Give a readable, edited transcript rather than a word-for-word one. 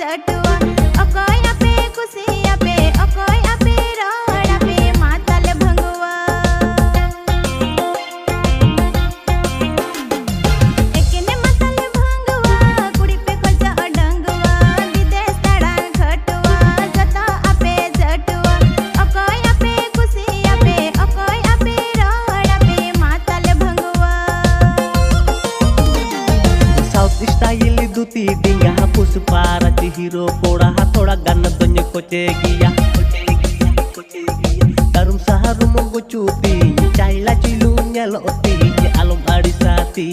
झटुआ अकोय आपे खुशी आपे अकोय आपे रोड आपे मातल भंगुआ एकने मातल भंगुआ कुड़ी पे खर्चा अडंगुआ विदेश तड़ान खटुआ जता आपे झटुआ अकोय आपे खुशी आपे अकोय आपे रोड आपे मातल भंगुआ साउथ स्टाइल दुती डिंगा पुष्पाराची हीरो पोड़ा थोड़ा गान दोने कोचे गिया तारुम saharum gucuti caila cilu nyeloти alum arisati